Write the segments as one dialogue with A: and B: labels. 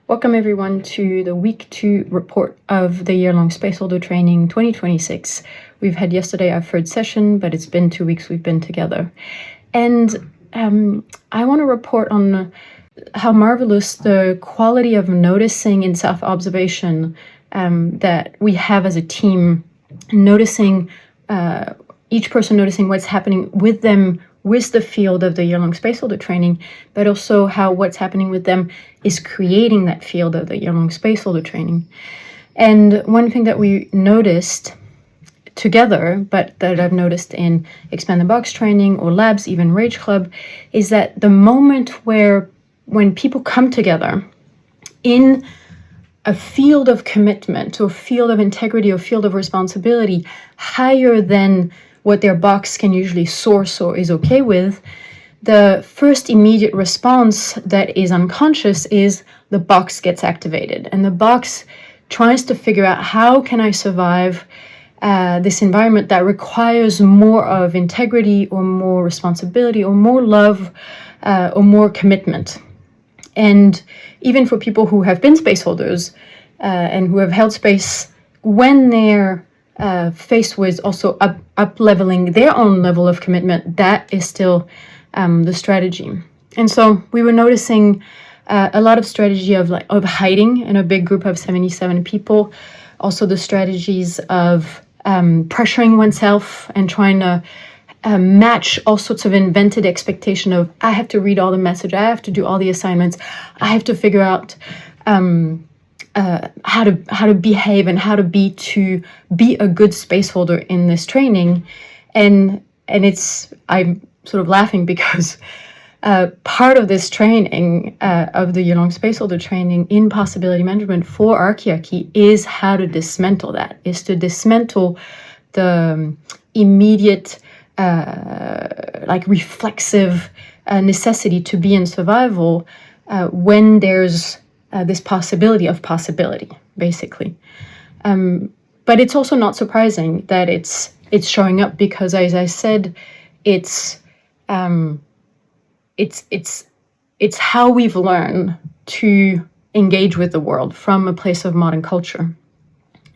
A: Welcome everyone to the week 2 report of the year-long Spaceholder Training 2026. We've had yesterday our third session, but it's been 2 weeks we've been together. And I want to report on how marvelous the quality of noticing and self-observation that we have as a team, noticing each person noticing what's happening with them with the field of the year-long Spaceholder Training, but also how what's happening with them is creating that field of the year-long Spaceholder Training. And one thing that we noticed together, but that I've noticed in Expand the Box training or labs, even Rage Club, is that the moment when people come together in a field of commitment or field of integrity or field of responsibility higher than what their box can usually source or is okay with, the first immediate response that is unconscious is the box gets activated. And the box tries to figure out, how can I survive this environment that requires more of integrity or more responsibility or more love or more commitment. And even for people who have been spaceholders and who have held space, when they're faced with also up-leveling their own level of commitment, that is still the strategy. And so we were noticing a lot of strategy of hiding in a big group of 77 people, also the strategies of pressuring oneself and trying to match all sorts of invented expectation of, I have to read all the message, I have to do all the assignments, I have to figure out how to behave and how to be a good spaceholder in this training. And I'm sort of laughing because part of this training of the year-long Spaceholder Training in possibility management for archiarchy is how to dismantle that, is to dismantle the immediate reflexive necessity to be in survival when there's this possibility, basically. But it's also not surprising that it's showing up, because, as I said, it's how we've learned to engage with the world from a place of modern culture.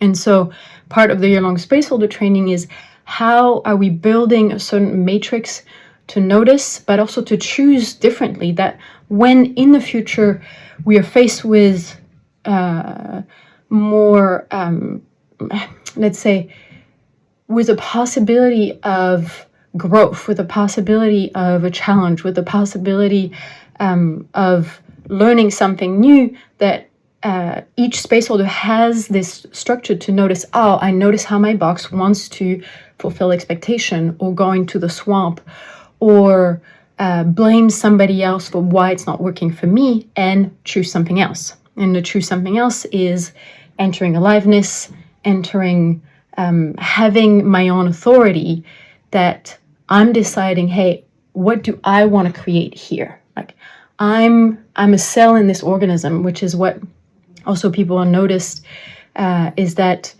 A: And so part of the year-long Spaceholder Training is, how are we building a certain matrix to notice, but also to choose differently, that when in the future we are faced with more, let's say, with a possibility of growth, with a possibility of a challenge, with the possibility of learning something new, that each spaceholder has this structure to notice, oh, I notice how my box wants to fulfill expectation, or go into the swamp, or blame somebody else for why it's not working for me, and choose something else. And the choose something else is entering aliveness, entering having my own authority, that I'm deciding, hey, what do I want to create here? Like, I'm a cell in this organism, which is what also people have noticed, is that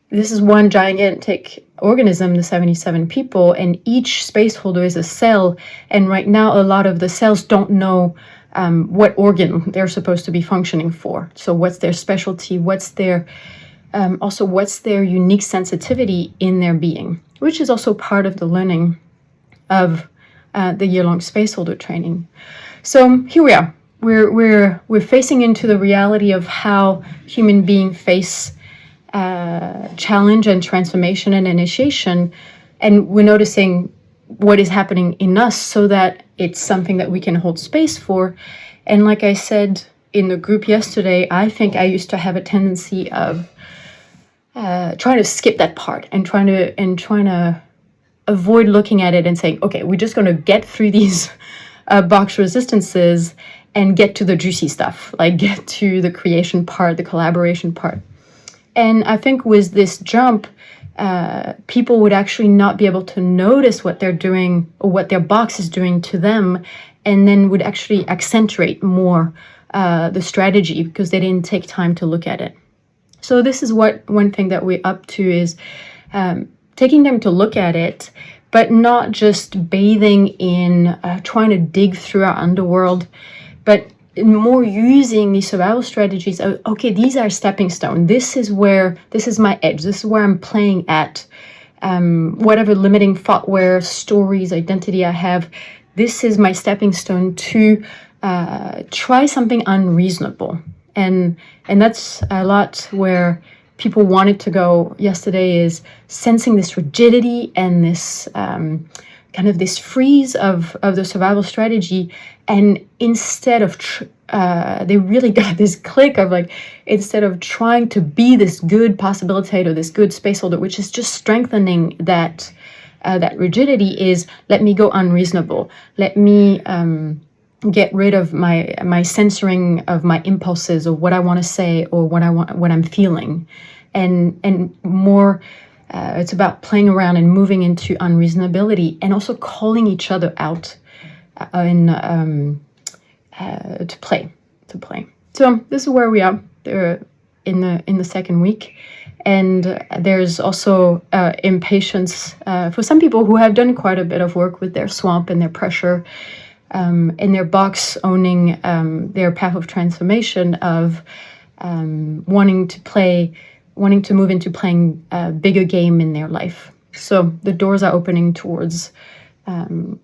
A: this is one gigantic organism, the 77 people, and each spaceholder is a cell. And right now, a lot of the cells don't know what organ they're supposed to be functioning for. So what's their specialty? What's their unique sensitivity in their being, which is also part of the learning of the year-long Spaceholder Training. So here we are. We're facing into the reality of how human beings face challenge and transformation and initiation, and we're noticing what is happening in us, so that it's something that we can hold space for. And like I said in the group yesterday, I think I used to have a tendency of trying to skip that part and trying to avoid looking at it and saying, okay, we're just going to get through these box resistances and get to the juicy stuff, like get to the creation part, the collaboration part. And I think with this jump, people would actually not be able to notice what they're doing or what their box is doing to them, and then would actually accentuate more the strategy, because they didn't take time to look at it. So this is one thing that we're up to, is taking time to look at it, but not just bathing in trying to dig through our underworld, but more using these survival strategies. Okay, these are stepping stone. This is my edge. This is where I'm playing at. Whatever limiting thoughtware, stories, identity I have, this is my stepping stone to try something unreasonable. And that's a lot where people wanted to go yesterday, is sensing this rigidity and this kind of this freeze of the survival strategy. And instead of, they really got this click of like, instead of trying to be this good possibilitator, this good space holder, which is just strengthening that rigidity, is let me go unreasonable. Let me get rid of my censoring of my impulses or what I want to say or what I'm feeling, and more. It's about playing around and moving into unreasonability, and also calling each other out to play. So this is where we are in the second week, and there's also impatience for some people who have done quite a bit of work with their swamp and their pressure, in their box, owning their path of transformation of wanting to move into playing a bigger game in their life. So the doors are opening towards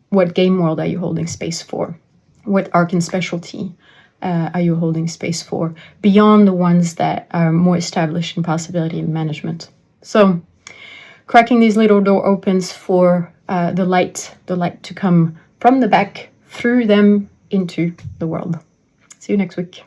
A: what game world are you holding space for? What arc and specialty are you holding space for? Beyond the ones that are more established in possibility and management. So cracking these little door opens for the light to come from the back, through them, into the world. See you next week.